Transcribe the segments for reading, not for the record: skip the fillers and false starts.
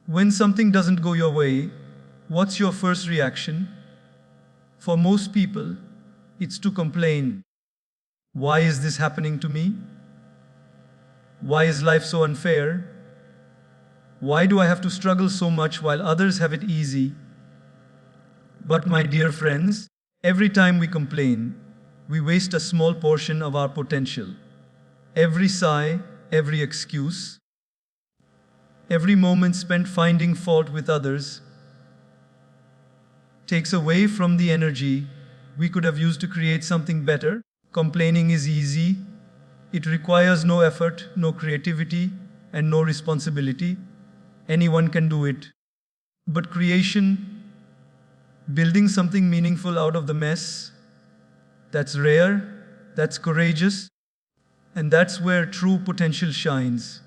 When something doesn't go your way, what's your first reaction? For most people, it's to complain. Why is this happening to me? Why is life so unfair? Why do I have to struggle so much while others have it easy? But my dear friends, every time we complain, we waste a small portion of our potential. Every sigh, every excuse, every moment spent finding fault with others takes away from the energy we could have used to create something better. Complaining is easy. It requires no effort, no creativity, and no responsibility. Anyone can do it. But creation, building something meaningful out of the mess, that's rare, that's courageous, and that's where true potential shines.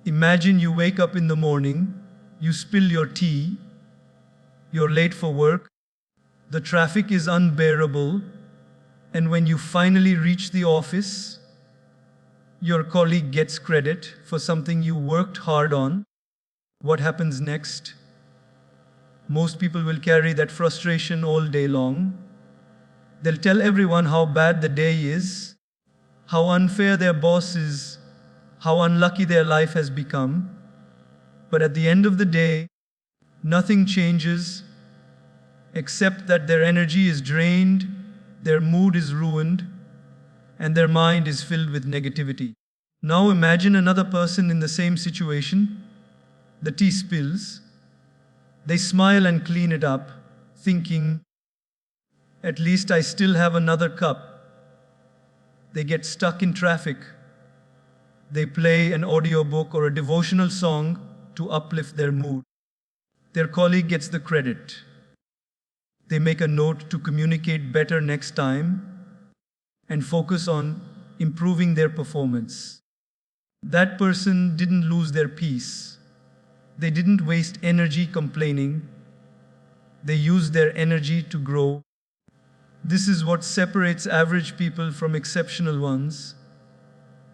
Imagine you wake up in the morning, you spill your tea, you're late for work, the traffic is unbearable, and when you finally reach the office, your colleague gets credit for something you worked hard on. What happens next? Most people will carry that frustration all day long. They'll tell everyone how bad the day is, how unfair their boss is, how unlucky their life has become. But at the end of the day, nothing changes except that their energy is drained, their mood is ruined, and their mind is filled with negativity. Now imagine another person in the same situation. The tea spills. They smile and clean it up, thinking, at least I still have another cup. They get stuck in traffic. They play an audiobook or a devotional song to uplift their mood. Their colleague gets the credit. They make a note to communicate better next time and focus on improving their performance. That person didn't lose their peace. They didn't waste energy complaining. They used their energy to grow. This is what separates average people from exceptional ones.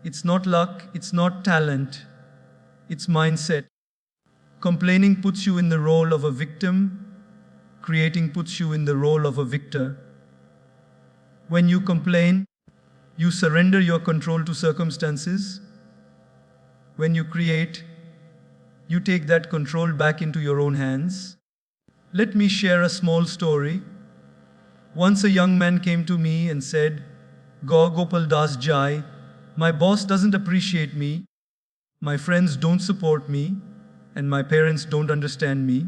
It's not luck, it's not talent, it's mindset. Complaining puts you in the role of a victim. Creating puts you in the role of a victor. When you complain, you surrender your control to circumstances. When you create, you take that control back into your own hands. Let me share a small story. Once a young man came to me and said, Gaur Gopal Das Jai, my boss doesn't appreciate me, my friends don't support me, and my parents don't understand me.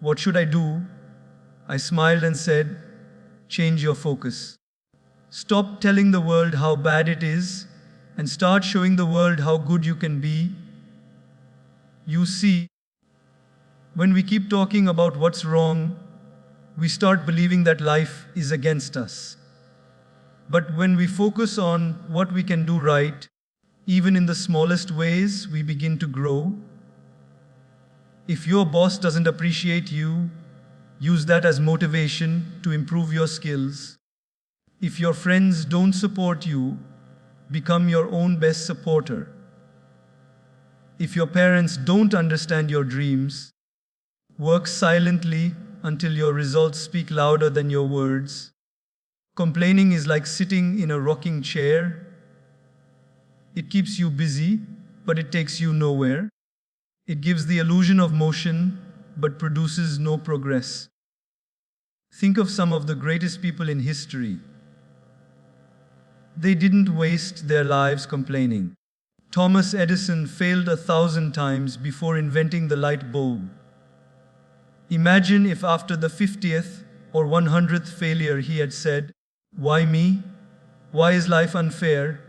What should I do? I smiled and said, change your focus. Stop telling the world how bad it is and start showing the world how good you can be. You see, when we keep talking about what's wrong, we start believing that life is against us. But when we focus on what we can do right, even in the smallest ways, we begin to grow. If your boss doesn't appreciate you, use that as motivation to improve your skills. If your friends don't support you, become your own best supporter. If your parents don't understand your dreams, work silently until your results speak louder than your words. Complaining is like sitting in a rocking chair. It keeps you busy, but it takes you nowhere. It gives the illusion of motion, but produces no progress. Think of some of the greatest people in history. They didn't waste their lives complaining. Thomas Edison failed 1,000 times before inventing the light bulb. Imagine if after the 50th or 100th failure he had said, "Why me? Why is life unfair?"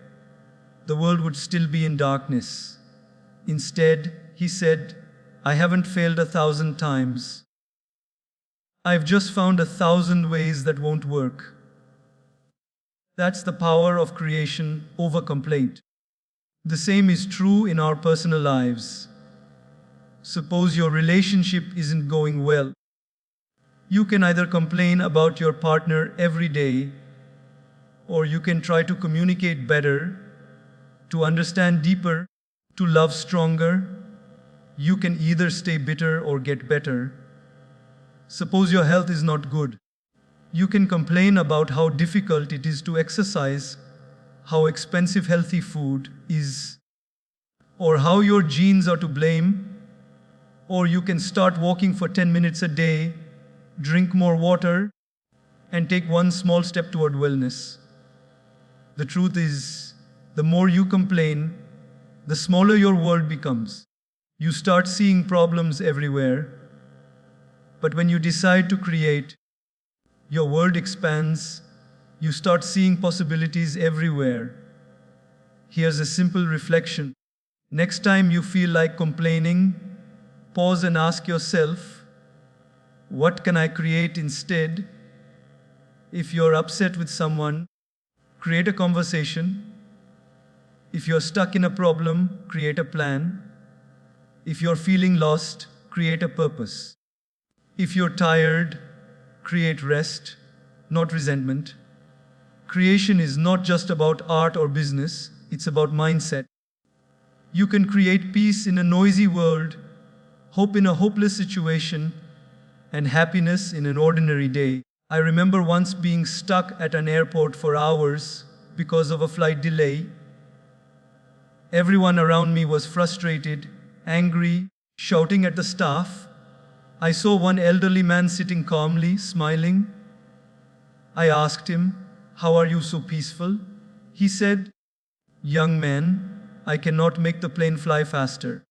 The world would still be in darkness. Instead, he said, "I haven't failed 1,000 times. I've just found 1,000 ways that won't work." That's the power of creation over complaint. The same is true in our personal lives. Suppose your relationship isn't going well. You can either complain about your partner every day, or you can try to communicate better, to understand deeper, to love stronger. You can either stay bitter or get better. Suppose your health is not good. You can complain about how difficult it is to exercise, how expensive healthy food is, or how your genes are to blame. Or you can start walking for 10 minutes a day, drink more water, and take one small step toward wellness. The truth is, the more you complain, the smaller your world becomes. You start seeing problems everywhere. But when you decide to create, your world expands. You start seeing possibilities everywhere. Here's a simple reflection. Next time you feel like complaining, pause and ask yourself, what can I create instead? If you're upset with someone, create a conversation. If you're stuck in a problem, create a plan. If you're feeling lost, create a purpose. If you're tired, create rest, not resentment. Creation is not just about art or business, it's about mindset. You can create peace in a noisy world, hope in a hopeless situation, and happiness in an ordinary day. I remember once being stuck at an airport for hours because of a flight delay. Everyone around me was frustrated, angry, shouting at the staff. I saw one elderly man sitting calmly, smiling. I asked him, "How are you so peaceful?" He said, "Young man, I cannot make the plane fly faster,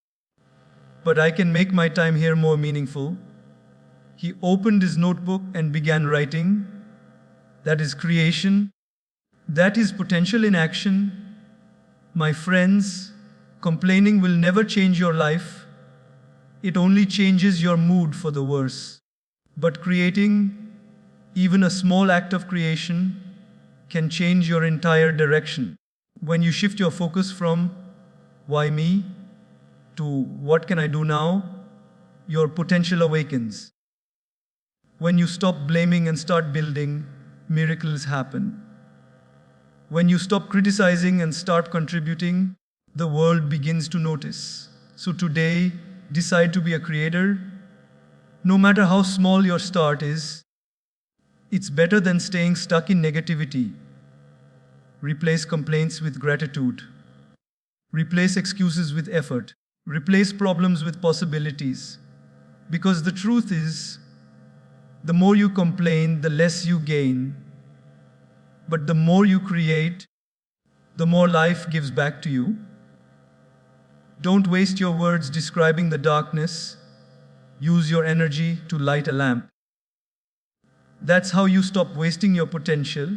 but I can make my time here more meaningful." He opened his notebook and began writing. That is creation. That is potential in action. My friends, complaining will never change your life. It only changes your mood for the worse. But creating, even a small act of creation, can change your entire direction. When you shift your focus from "why me" to "what can I do now," your potential awakens. When you stop blaming and start building, miracles happen. When you stop criticizing and start contributing, the world begins to notice. So today, decide to be a creator. No matter how small your start is, it's better than staying stuck in negativity. Replace complaints with gratitude. Replace excuses with effort. Replace problems with possibilities. Because the truth is, the more you complain, the less you gain. But the more you create, the more life gives back to you. Don't waste your words describing the darkness. Use your energy to light a lamp. That's how you stop wasting your potential,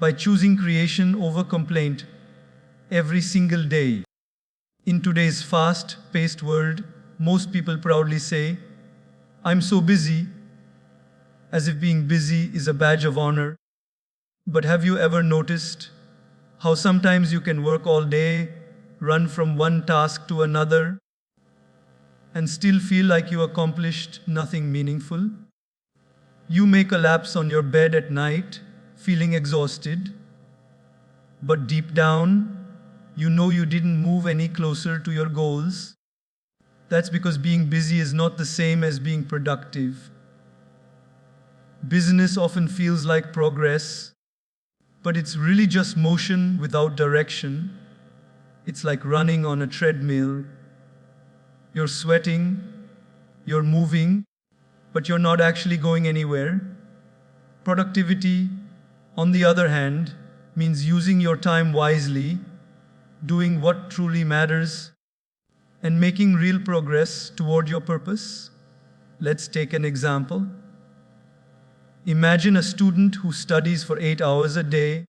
by choosing creation over complaint every single day. In today's fast-paced world, most people proudly say, "I'm so busy," as if being busy is a badge of honor. But have you ever noticed how sometimes you can work all day, run from one task to another, and still feel like you accomplished nothing meaningful? You may collapse on your bed at night, feeling exhausted, but deep down, you know you didn't move any closer to your goals. That's because being busy is not the same as being productive. Business often feels like progress, but it's really just motion without direction. It's like running on a treadmill. You're sweating, you're moving, but you're not actually going anywhere. Productivity, on the other hand, means using your time wisely, doing what truly matters, and making real progress toward your purpose. Let's take an example. Imagine a student who studies for 8 hours a day.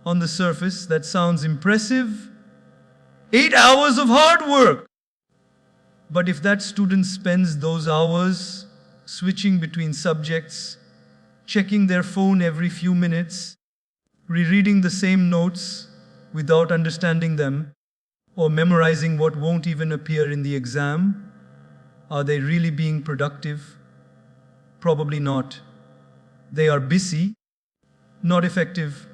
On the surface, that sounds impressive. 8 hours of hard work! But if that student spends those hours switching between subjects, checking their phone every few minutes, rereading the same notes without understanding them, or memorizing what won't even appear in the exam, are they really being productive? Probably not. They are busy, not effective.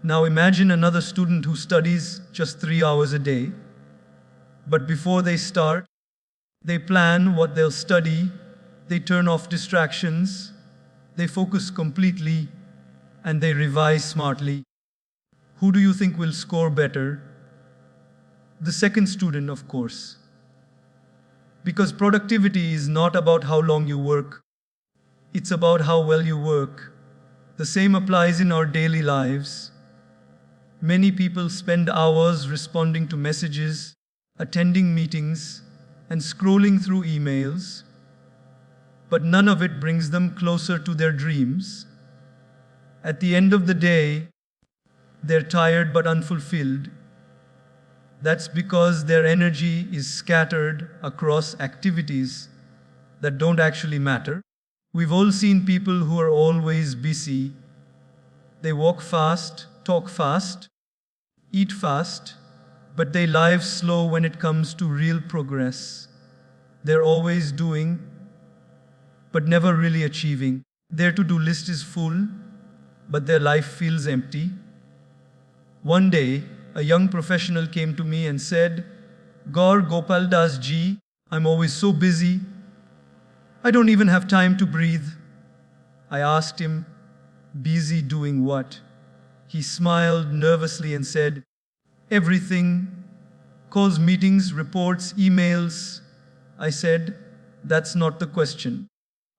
Now imagine another student who studies just 3 hours a day, but before they start, They plan what they'll study, they turn off distractions, they focus completely, and they revise smartly. Who do you think will score better? The second student, of course. Because productivity is not about how long you work, it's about how well you work. The same applies in our daily lives. Many people spend hours responding to messages, attending meetings, and scrolling through emails, but none of it brings them closer to their dreams. At the end of the day, they're tired but unfulfilled. That's because their energy is scattered across activities that don't actually matter. We've all seen people who are always busy. They walk fast, talk fast, eat fast, but they live slow when it comes to real progress. They're always doing, but never really achieving. Their to-do list is full, but their life feels empty. One day, a young professional came to me and said, Gaur Gopal Das ji, I'm always so busy. I don't even have time to breathe. I asked him, busy doing what? He smiled nervously and said, everything. Calls, meetings, reports, emails. I said, that's not the question.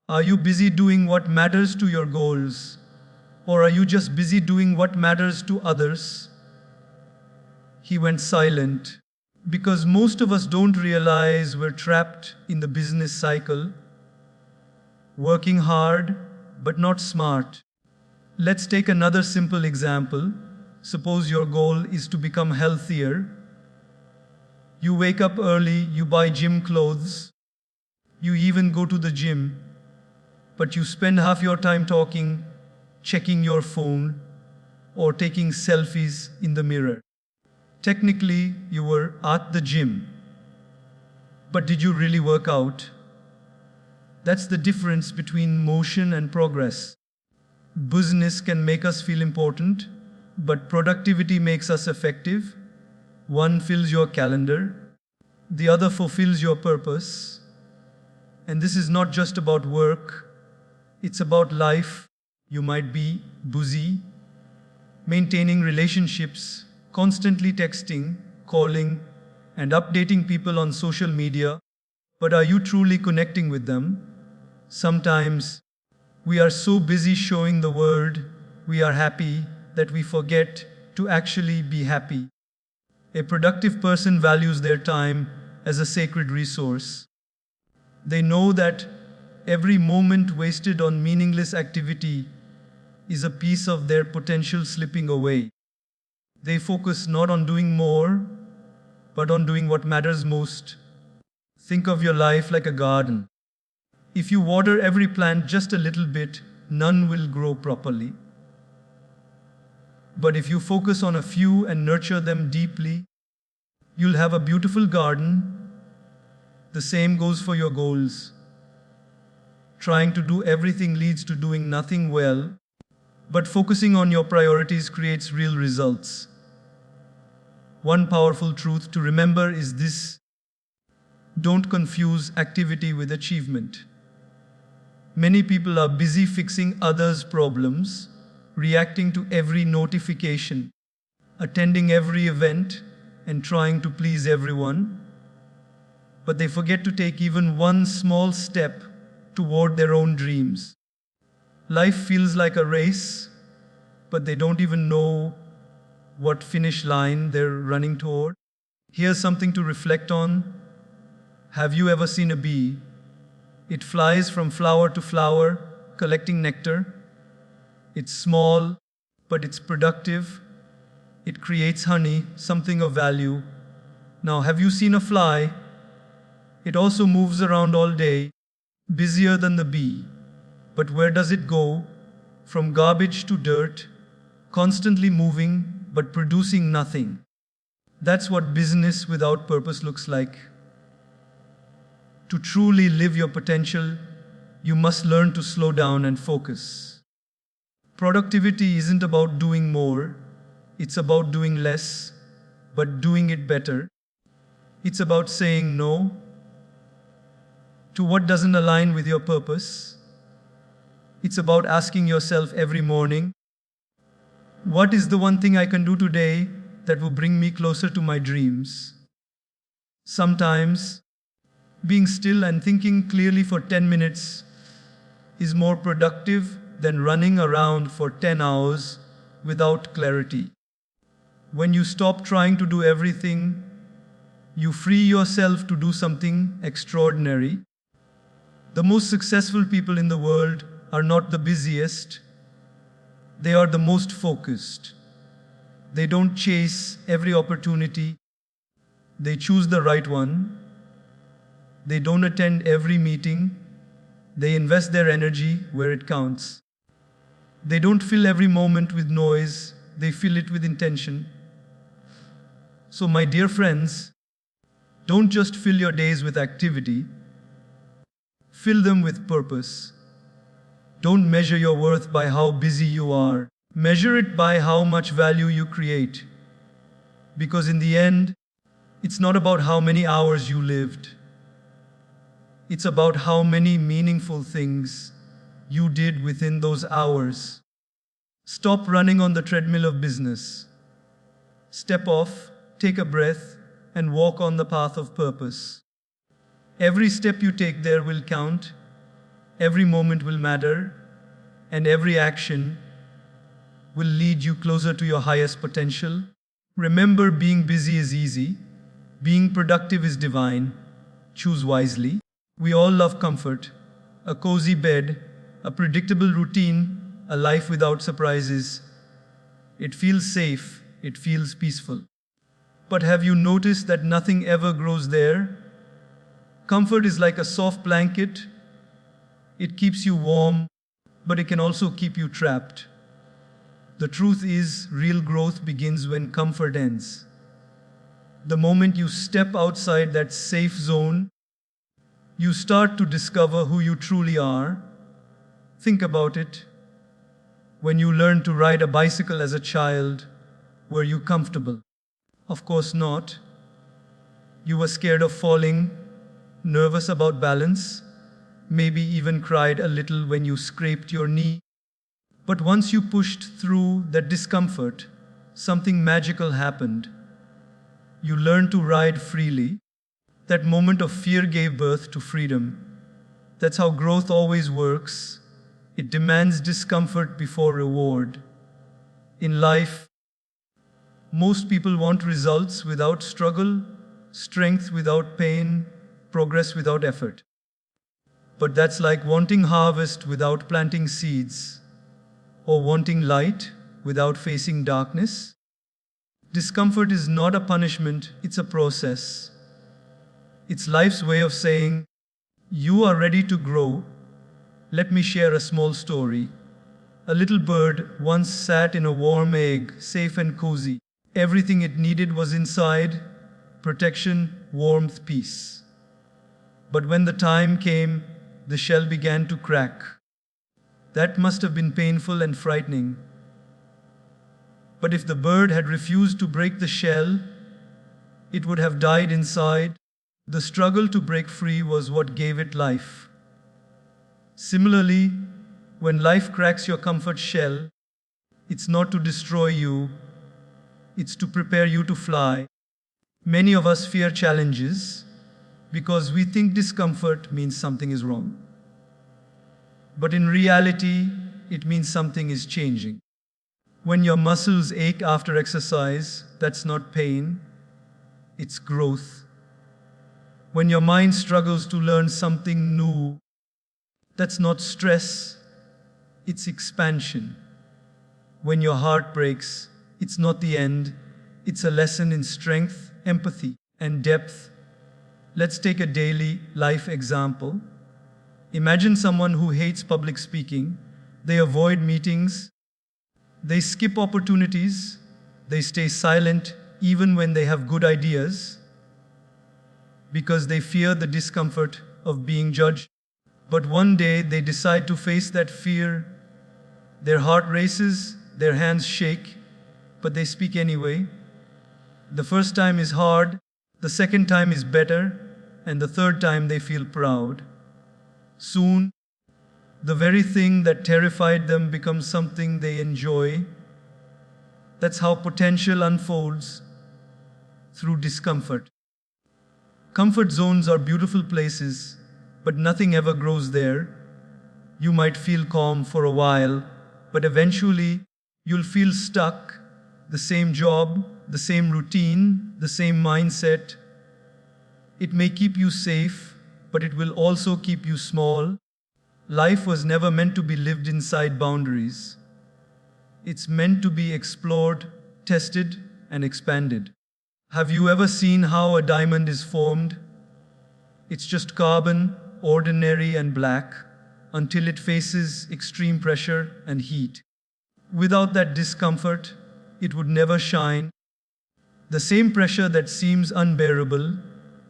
Are you busy doing what matters to your goals? Or are you just busy doing what matters to others? He went silent because most of us don't realize we're trapped in the business cycle, working hard but not smart. Let's take another simple example. Suppose your goal is to become healthier. You wake up early, you buy gym clothes, you even go to the gym, but you spend half your time talking, checking your phone, or taking selfies in the mirror. Technically, you were at the gym, but did you really work out? That's the difference between motion and progress. Business can make us feel important, but productivity makes us effective. One fills your calendar, the other fulfills your purpose. And this is not just about work, it's about life. You might be busy, maintaining relationships, constantly texting, calling, and updating people on social media, but are you truly connecting with them? Sometimes we are so busy showing the world we are happy that we forget to actually be happy. A productive person values their time as a sacred resource. They know that every moment wasted on meaningless activity is a piece of their potential slipping away. They focus not on doing more, but on doing what matters most. Think of your life like a garden. If you water every plant just a little bit, none will grow properly. But if you focus on a few and nurture them deeply, you'll have a beautiful garden. The same goes for your goals. Trying to do everything leads to doing nothing well, but focusing on your priorities creates real results. One powerful truth to remember is this: don't confuse activity with achievement. Many people are busy fixing others' problems, reacting to every notification, attending every event, and trying to please everyone. But they forget to take even one small step toward their own dreams. Life feels like a race, but they don't even know what finish line they're running toward. Here's something to reflect on. Have you ever seen a bee? It flies from flower to flower, collecting nectar. It's small, but it's productive. It creates honey, something of value. Now, have you seen a fly? It also moves around all day, busier than the bee. But where does it go? From garbage to dirt, constantly moving, but producing nothing. That's what business without purpose looks like. To truly live your potential, you must learn to slow down and focus. Productivity isn't about doing more, it's about doing less, but doing it better. It's about saying no, to what doesn't align with your purpose. It's about asking yourself every morning, what is the one thing I can do today that will bring me closer to my dreams? Sometimes, being still and thinking clearly for 10 minutes is more productive than running around for 10 hours without clarity. When you stop trying to do everything, you free yourself to do something extraordinary. The most successful people in the world are not the busiest, they are the most focused. They don't chase every opportunity, they choose the right one. They don't attend every meeting, they invest their energy where it counts. They don't fill every moment with noise, they fill it with intention. So, my dear friends, don't just fill your days with activity, fill them with purpose. Don't measure your worth by how busy you are. Measure it by how much value you create. Because in the end, it's not about how many hours you lived. It's about how many meaningful things you did within those hours. Stop running on the treadmill of business. Step off, take a breath, and walk on the path of purpose. Every step you take there will count, every moment will matter, and every action will lead you closer to your highest potential. Remember, being busy is easy, being productive is divine. Choose wisely. We all love comfort, a cozy bed, a predictable routine, a life without surprises. It feels safe, it feels peaceful. But have you noticed that nothing ever grows there? Comfort is like a soft blanket. It keeps you warm, but it can also keep you trapped. The truth is, real growth begins when comfort ends. The moment you step outside that safe zone, you start to discover who you truly are. Think about it. When you learned to ride a bicycle as a child, were you comfortable? Of course not. You were scared of falling, nervous about balance, maybe even cried a little when you scraped your knee. But once you pushed through that discomfort, something magical happened. You learned to ride freely. That moment of fear gave birth to freedom. That's how growth always works. It demands discomfort before reward. In life, most people want results without struggle, strength without pain, progress without effort. But that's like wanting harvest without planting seeds, or wanting light without facing darkness. Discomfort is not a punishment, it's a process. It's life's way of saying, you are ready to grow. Let me share a small story. A little bird once sat in a warm egg, safe and cozy. Everything it needed was inside: protection, warmth, peace. But when the time came, the shell began to crack. That must have been painful and frightening. But if the bird had refused to break the shell, it would have died inside. The struggle to break free was what gave it life. Similarly, when life cracks your comfort shell, it's not to destroy you, it's to prepare you to fly. Many of us fear challenges because we think discomfort means something is wrong. But in reality, it means something is changing. When your muscles ache after exercise, that's not pain, it's growth. When your mind struggles to learn something new, that's not stress, it's expansion. When your heart breaks, it's not the end, it's a lesson in strength, empathy, and depth. Let's take a daily life example. Imagine someone who hates public speaking. They avoid meetings, they skip opportunities, they stay silent even when they have good ideas, because they fear the discomfort of being judged. But one day they decide to face that fear. Their heart races, their hands shake, but they speak anyway. The first time is hard, the second time is better, and the third time they feel proud. Soon, the very thing that terrified them becomes something they enjoy. That's how potential unfolds through discomfort. Comfort zones are beautiful places, but nothing ever grows there. You might feel calm for a while, but eventually you'll feel stuck. The same job, the same routine, the same mindset. It may keep you safe, but it will also keep you small. Life was never meant to be lived inside boundaries. It's meant to be explored, tested, and expanded. Have you ever seen how a diamond is formed? It's just carbon, ordinary and black, until it faces extreme pressure and heat. Without that discomfort, it would never shine. The same pressure that seems unbearable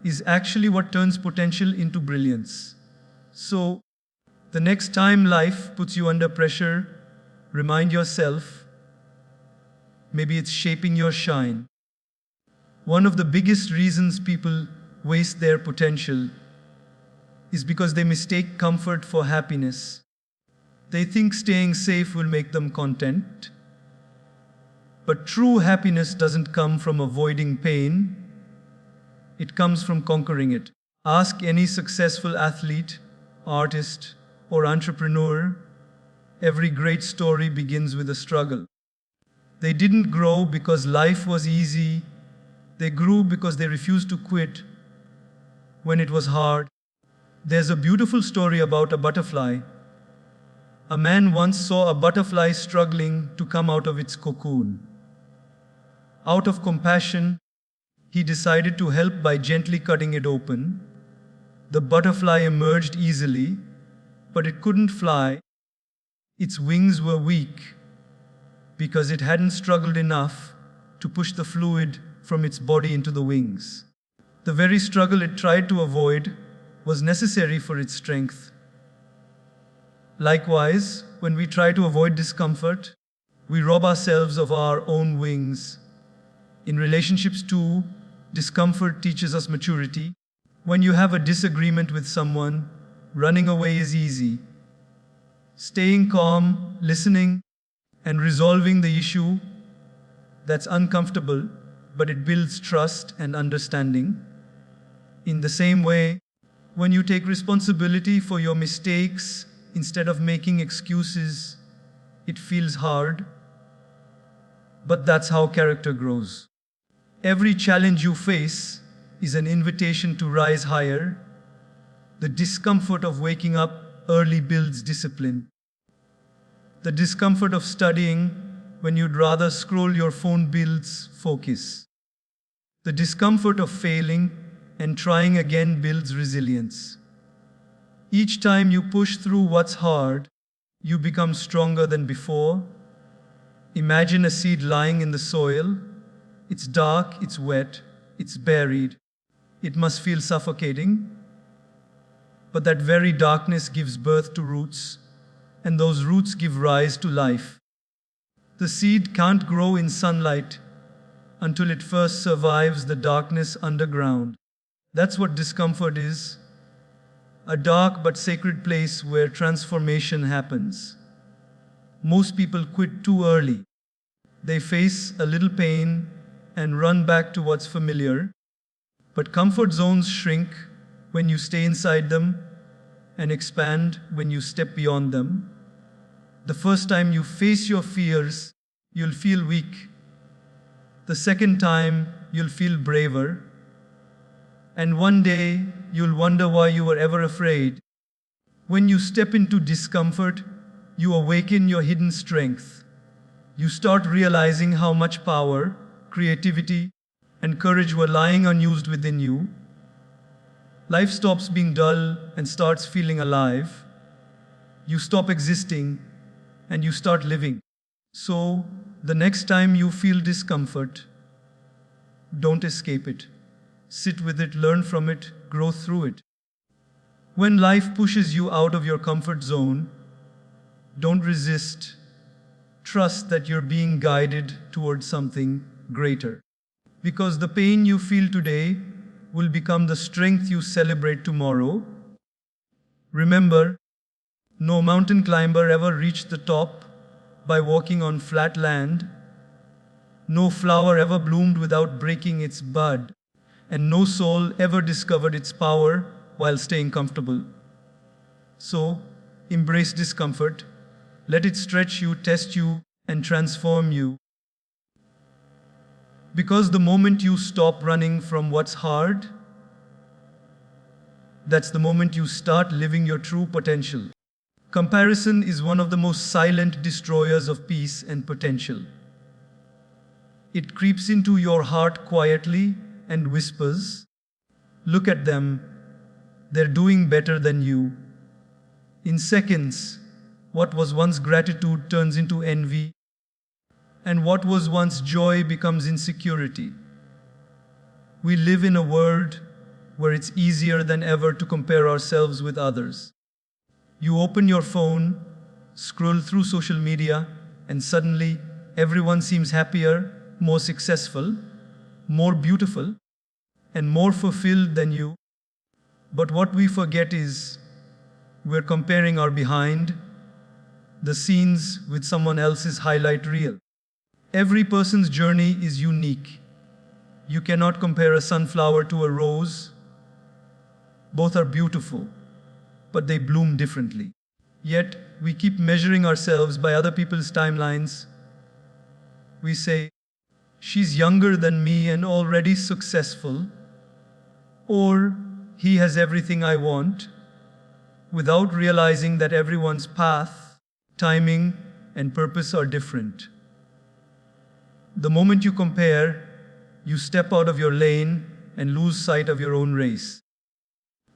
is actually what turns potential into brilliance. So, the next time life puts you under pressure, remind yourself, maybe it's shaping your shine. One of the biggest reasons people waste their potential is because they mistake comfort for happiness. They think staying safe will make them content. But true happiness doesn't come from avoiding pain, it comes from conquering it. Ask any successful athlete, artist, or entrepreneur. Every great story begins with a struggle. They didn't grow because life was easy. They grew because they refused to quit when it was hard. There's a beautiful story about a butterfly. A man once saw a butterfly struggling to come out of its cocoon. Out of compassion, he decided to help by gently cutting it open. The butterfly emerged easily, but it couldn't fly. Its wings were weak because it hadn't struggled enough to push the fluid from its body into the wings. The very struggle it tried to avoid was necessary for its strength. Likewise, when we try to avoid discomfort, we rob ourselves of our own wings. In relationships too, discomfort teaches us maturity. When you have a disagreement with someone, running away is easy. Staying calm, listening, and resolving the issue, that's uncomfortable, but it builds trust and understanding. In the same way, when you take responsibility for your mistakes instead of making excuses, it feels hard, but that's how character grows. Every challenge you face is an invitation to rise higher. The discomfort of waking up early builds discipline. The discomfort of studying when you'd rather scroll your phone builds focus. The discomfort of failing and trying again builds resilience. Each time you push through what's hard, you become stronger than before. Imagine a seed lying in the soil. It's dark, it's wet, it's buried. It must feel suffocating. But that very darkness gives birth to roots, and those roots give rise to life. The seed can't grow in sunlight until it first survives the darkness underground. That's what discomfort is, a dark but sacred place where transformation happens. Most people quit too early. They face a little pain and run back to what's familiar. But comfort zones shrink when you stay inside them and expand when you step beyond them. The first time you face your fears, you'll feel weak. The second time, you'll feel braver. And one day, you'll wonder why you were ever afraid. When you step into discomfort, you awaken your hidden strength. You start realizing how much power, creativity, and courage were lying unused within you. Life stops being dull and starts feeling alive. You stop existing and you start living. So, the next time you feel discomfort, don't escape it. Sit with it, learn from it, grow through it. When life pushes you out of your comfort zone, don't resist. Trust that you're being guided towards something greater. Because the pain you feel today will become the strength you celebrate tomorrow. Remember, no mountain climber ever reached the top by walking on flat land. No flower ever bloomed without breaking its bud, and no soul ever discovered its power while staying comfortable. So, embrace discomfort, let it stretch you, test you, and transform you. Because the moment you stop running from what's hard, that's the moment you start living your true potential. Comparison is one of the most silent destroyers of peace and potential. It creeps into your heart quietly and whispers, "Look at them, they're doing better than you." In seconds, what was once gratitude turns into envy, and what was once joy becomes insecurity. We live in a world where it's easier than ever to compare ourselves with others. You open your phone, scroll through social media, and suddenly everyone seems happier, more successful, more beautiful, and more fulfilled than you. But what we forget is we're comparing our behind the scenes with someone else's highlight reel. Every person's journey is unique. You cannot compare a sunflower to a rose. Both are beautiful, but they bloom differently. Yet, we keep measuring ourselves by other people's timelines. We say, "She's younger than me and already successful," or "He has everything I want," without realizing that everyone's path, timing, and purpose are different. The moment you compare, you step out of your lane and lose sight of your own race.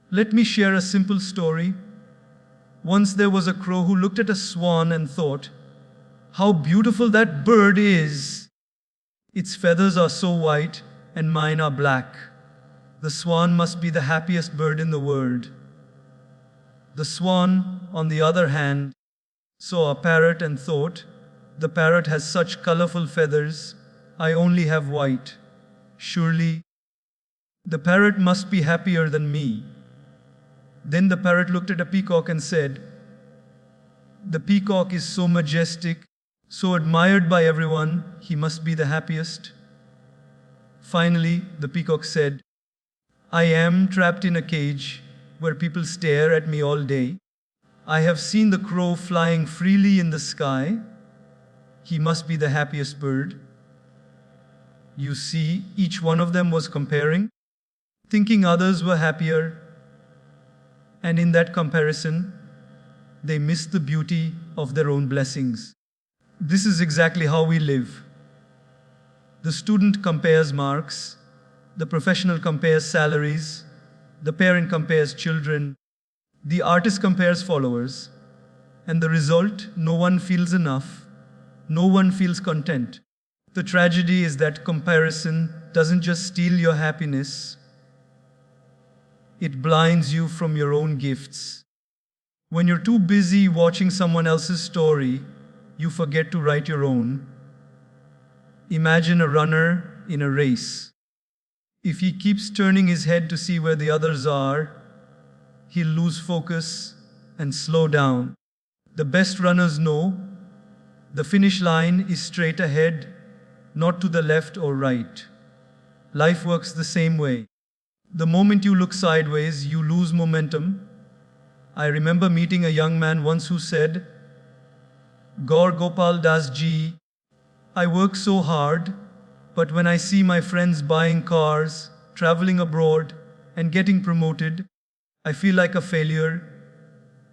Let me share a simple story. Once there was a crow who looked at a swan and thought, "How beautiful that bird is! Its feathers are so white and mine are black. The swan must be the happiest bird in the world." The swan, on the other hand, saw a parrot and thought, "The parrot has such colorful feathers, I only have white. Surely, the parrot must be happier than me." Then the parrot looked at a peacock and said, "The peacock is so majestic, so admired by everyone, he must be the happiest." Finally, the peacock said, "I am trapped in a cage where people stare at me all day. I have seen the crow flying freely in the sky. He must be the happiest bird." You see, each one of them was comparing, thinking others were happier, and in that comparison, they missed the beauty of their own blessings. This is exactly how we live. The student compares marks, the professional compares salaries, the parent compares children, the artist compares followers, and the result, no one feels enough, no one feels content. The tragedy is that comparison doesn't just steal your happiness, it blinds you from your own gifts. When you're too busy watching someone else's story, you forget to write your own. Imagine a runner in a race. If he keeps turning his head to see where the others are, he'll lose focus and slow down. The best runners know the finish line is straight ahead, not to the left or right. Life works the same way. The moment you look sideways, you lose momentum. I remember meeting a young man once who said, "Gaur Gopal Das ji, I work so hard, but when I see my friends buying cars, traveling abroad, and getting promoted, I feel like a failure."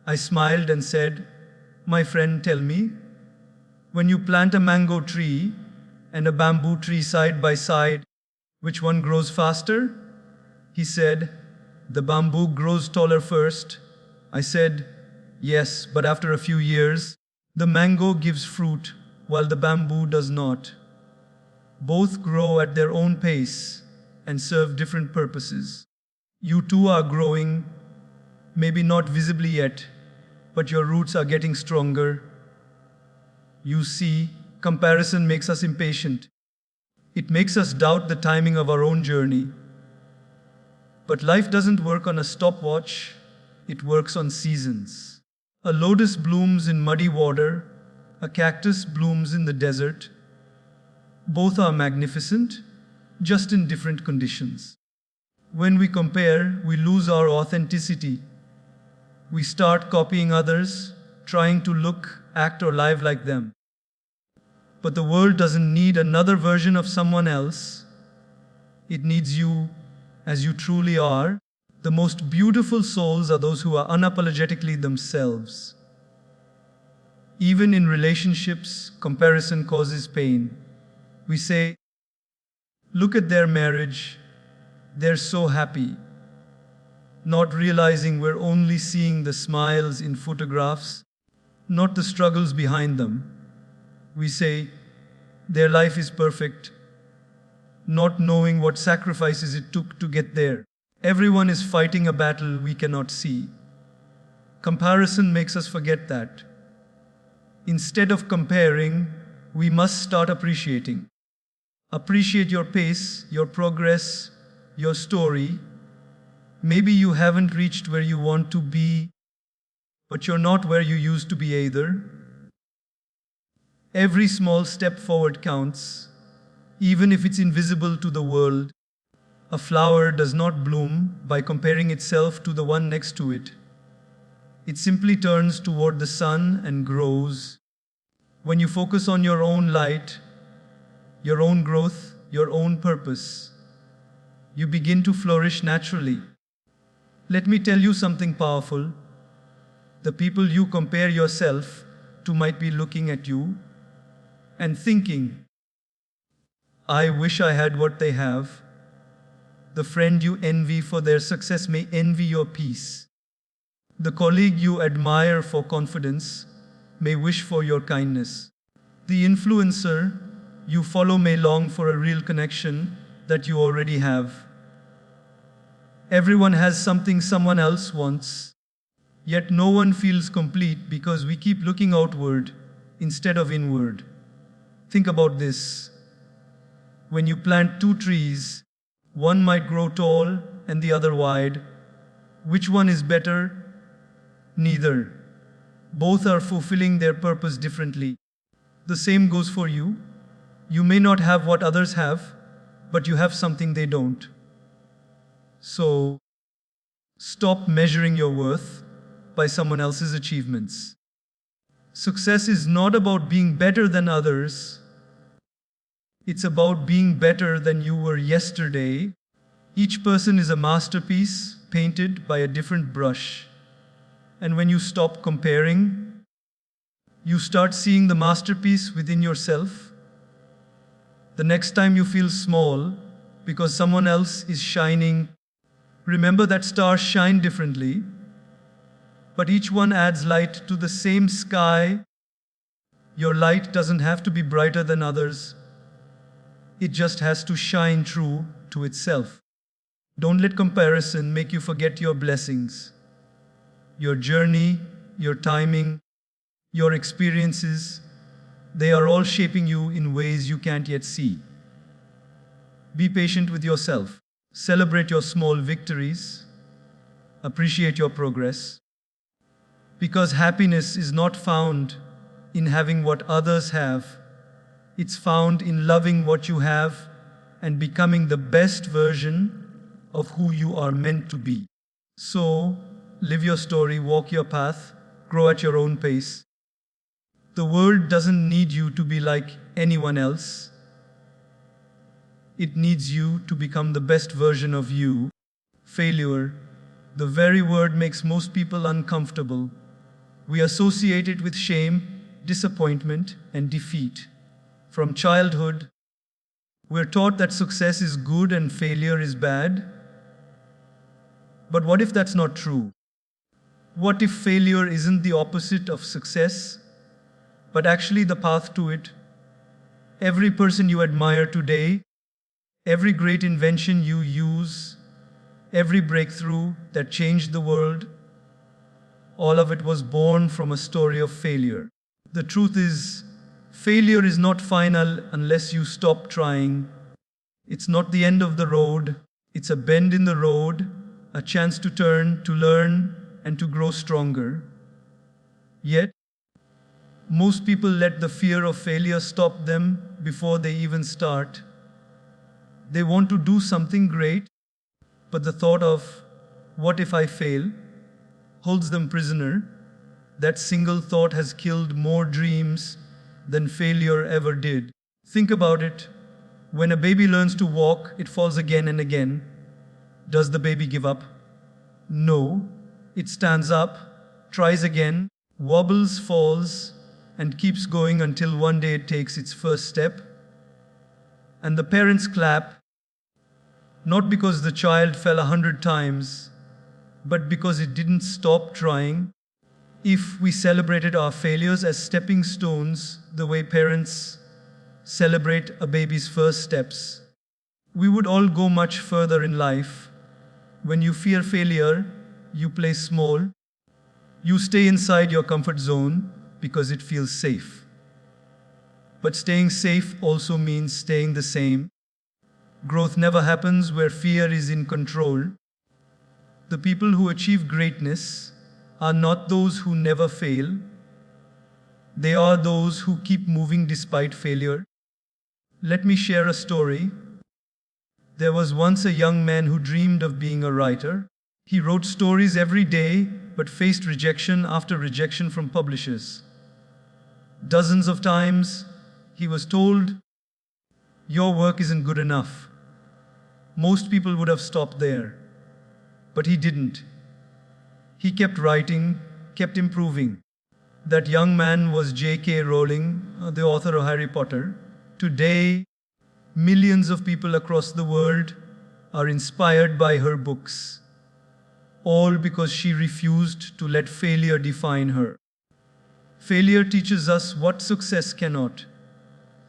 I smiled and said, "My friend, tell me, when you plant a mango tree and a bamboo tree side by side, which one grows faster?" He said, "The bamboo grows taller first." I said, "Yes, but after a few years, the mango gives fruit while the bamboo does not. Both grow at their own pace and serve different purposes. You too are growing, maybe not visibly yet, but your roots are getting stronger." You see, comparison makes us impatient. It makes us doubt the timing of our own journey. But life doesn't work on a stopwatch. It works on seasons. A lotus blooms in muddy water, a cactus blooms in the desert. Both are magnificent, just in different conditions. When we compare, we lose our authenticity. We start copying others, trying to look, act, or live like them. But the world doesn't need another version of someone else. It needs you as you truly are. The most beautiful souls are those who are unapologetically themselves. Even in relationships, comparison causes pain. We say, "Look at their marriage, they're so happy," not realizing we're only seeing the smiles in photographs, not the struggles behind them. We say, "Their life is perfect," not knowing what sacrifices it took to get there. Everyone is fighting a battle we cannot see. Comparison makes us forget that. Instead of comparing, we must start appreciating. Appreciate your pace, your progress, your story. Maybe you haven't reached where you want to be, but you're not where you used to be either. Every small step forward counts, even if it's invisible to the world. A flower does not bloom by comparing itself to the one next to it. It simply turns toward the sun and grows. When you focus on your own light, your own growth, your own purpose, you begin to flourish naturally. Let me tell you something powerful. The people you compare yourself to might be looking at you and thinking, "I wish I had what they have." The friend you envy for their success may envy your peace. The colleague you admire for confidence may wish for your kindness. The influencer you follow may long for a real connection that you already have. Everyone has something someone else wants, yet no one feels complete because we keep looking outward instead of inward. Think about this. When you plant two trees, one might grow tall and the other wide. Which one is better? Neither. Both are fulfilling their purpose differently. The same goes for you. You may not have what others have, but you have something they don't. So, stop measuring your worth by someone else's achievements. Success is not about being better than others. It's about being better than you were yesterday. Each person is a masterpiece painted by a different brush. And when you stop comparing, you start seeing the masterpiece within yourself. The next time you feel small because someone else is shining, remember that stars shine differently, but each one adds light to the same sky. Your light doesn't have to be brighter than others. It just has to shine true to itself. Don't let comparison make you forget your blessings. Your journey, your timing, your experiences, they are all shaping you in ways you can't yet see. Be patient with yourself. Celebrate your small victories. Appreciate your progress. Because happiness is not found in having what others have. It's found in loving what you have and becoming the best version of who you are meant to be. So, live your story, walk your path, grow at your own pace. The world doesn't need you to be like anyone else. It needs you to become the best version of you. Failure, the very word makes most people uncomfortable. We associate it with shame, disappointment, and defeat. From childhood, we're taught that success is good and failure is bad. But what if that's not true? What if failure isn't the opposite of success, but actually the path to it? Every person you admire today, every great invention you use, every breakthrough that changed the world, all of it was born from a story of failure. The truth is, failure is not final unless you stop trying. It's not the end of the road, it's a bend in the road, a chance to turn, to learn, and to grow stronger. Yet, most people let the fear of failure stop them before they even start. They want to do something great, but the thought of, what if I fail, holds them prisoner. That single thought has killed more dreams than failure ever did. Think about it. When a baby learns to walk, it falls again and again. Does the baby give up? No. It stands up, tries again, wobbles, falls, and keeps going until one day it takes its first step. And the parents clap, not because the child fell 100 times, but because it didn't stop trying. If we celebrated our failures as stepping stones, the way parents celebrate a baby's first steps, we would all go much further in life. When you fear failure, you play small. You stay inside your comfort zone because it feels safe. But staying safe also means staying the same. Growth never happens where fear is in control. The people who achieve greatness are not those who never fail. They are those who keep moving despite failure. Let me share a story. There was once a young man who dreamed of being a writer. He wrote stories every day, but faced rejection after rejection from publishers. Dozens of times, he was told, "Your work isn't good enough." Most people would have stopped there, but he didn't. He kept writing, kept improving. That young man was J.K. Rowling, the author of Harry Potter. Today, millions of people across the world are inspired by her books, all because she refused to let failure define her. Failure teaches us what success cannot.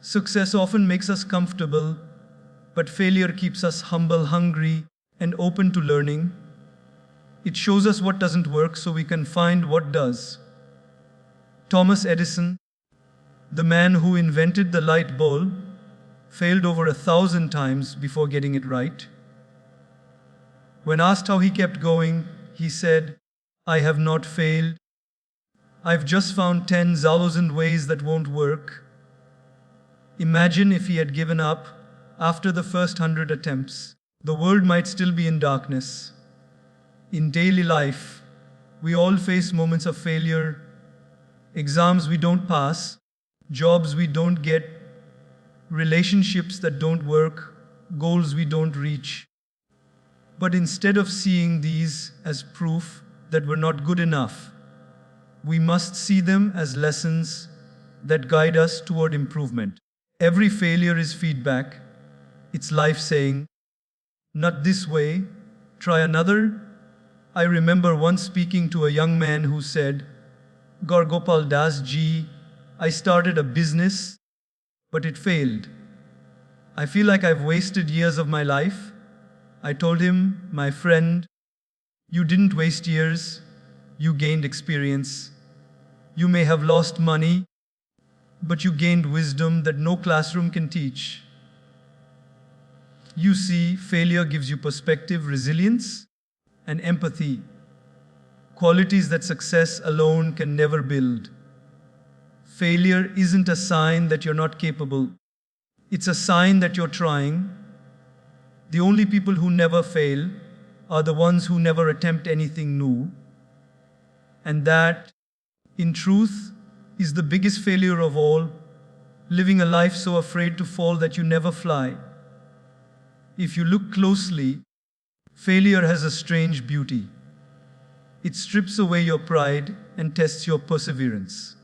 Success often makes us comfortable, but failure keeps us humble, hungry, and open to learning. It shows us what doesn't work so we can find what does. Thomas Edison, the man who invented the light bulb, failed over 1,000 times before getting it right. When asked how he kept going, he said, "I have not failed. I've just found 10,000 ways that won't work." Imagine if he had given up after the first 100 attempts. The world might still be in darkness. In daily life, we all face moments of failure, exams we don't pass, jobs we don't get, relationships that don't work, goals we don't reach. But instead of seeing these as proof that we're not good enough, we must see them as lessons that guide us toward improvement. Every failure is feedback. It's life saying, "Not this way, try another." I remember once speaking to a young man who said, "Gaur Gopal Das ji, I started a business, but it failed. I feel like I've wasted years of my life." I told him, "My friend, you didn't waste years, you gained experience. You may have lost money, but you gained wisdom that no classroom can teach." You see, failure gives you perspective, resilience, and empathy, qualities that success alone can never build. Failure isn't a sign that you're not capable. It's a sign that you're trying. The only people who never fail are the ones who never attempt anything new. And that, in truth, is the biggest failure of all, living a life so afraid to fall that you never fly. If you look closely, failure has a strange beauty. It strips away your pride and tests your perseverance.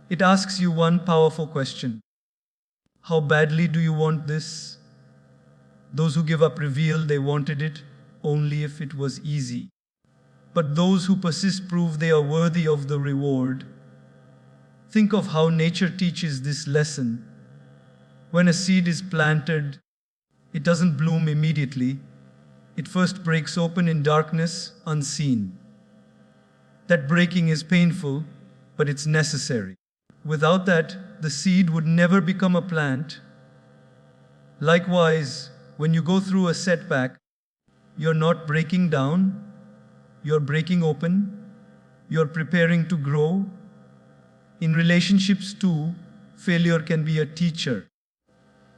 It asks you one powerful question: how badly do you want this? Those who give up reveal they wanted it only if it was easy. But those who persist prove they are worthy of the reward. Think of how nature teaches this lesson. When a seed is planted, it doesn't bloom immediately. It first breaks open in darkness, unseen. That breaking is painful, but it's necessary. Without that, the seed would never become a plant. Likewise, when you go through a setback, you're not breaking down, You're breaking open. You're preparing to grow. In relationships too, failure can be a teacher.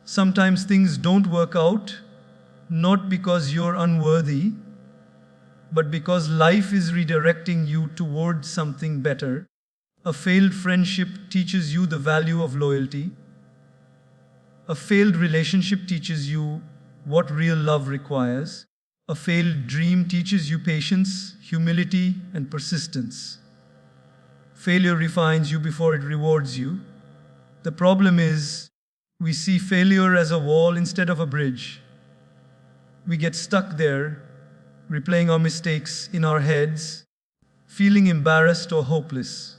Sometimes things don't work out, not because you're unworthy, but because life is redirecting you towards something better. A failed friendship teaches you the value of loyalty. A failed relationship teaches you what real love requires. A failed dream teaches you patience, humility, and persistence. Failure refines you before it rewards you. The problem is, we see failure as a wall instead of a bridge. We get stuck there, replaying our mistakes in our heads, feeling embarrassed or hopeless.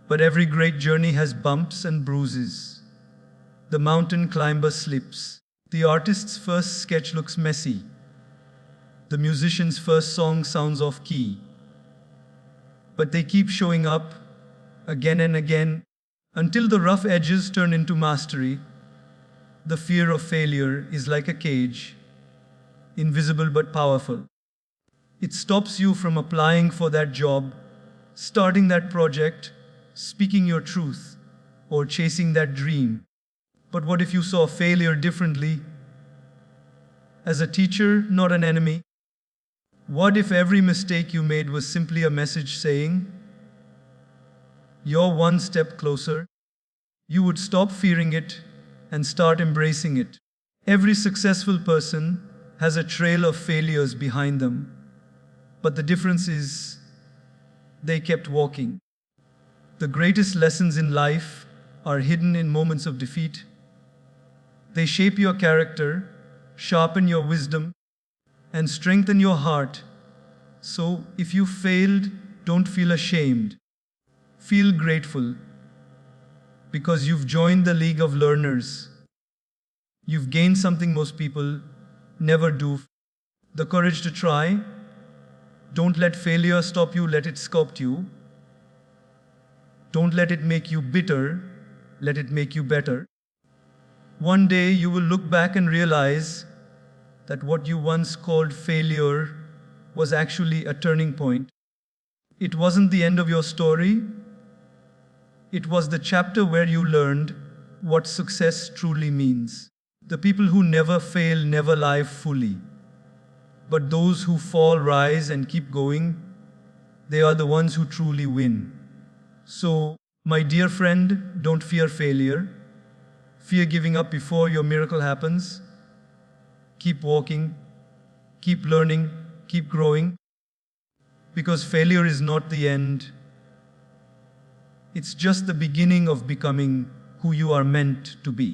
But every great journey has bumps and bruises. The mountain climber slips. The artist's first sketch looks messy. The musician's first song sounds off key. But they keep showing up again and again until the rough edges turn into mastery. The fear of failure is like a cage, invisible but powerful. It stops you from applying for that job, starting that project, speaking your truth, or chasing that dream. But what if you saw failure differently? As a teacher, not an enemy? What if every mistake you made was simply a message saying, "You're one step closer"? You would stop fearing it and start embracing it. Every successful person has a trail of failures behind them, but the difference is they kept walking. The greatest lessons in life are hidden in moments of defeat. They shape your character, sharpen your wisdom, and strengthen your heart. So, if you failed, don't feel ashamed. Feel grateful, because you've joined the league of learners. You've gained something most people never do: the courage to try. Don't let failure stop you, let it sculpt you. Don't let it make you bitter, let it make you better. One day you will look back and realize that what you once called failure was actually a turning point. It wasn't the end of your story. It was the chapter where you learned what success truly means. The people who never fail never live fully. But those who fall, rise, and keep going, they are the ones who truly win. So, my dear friend, don't fear failure. Fear giving up before your miracle happens. Keep walking, keep learning, keep growing. Because failure is not the end. It's just the beginning of becoming who you are meant to be.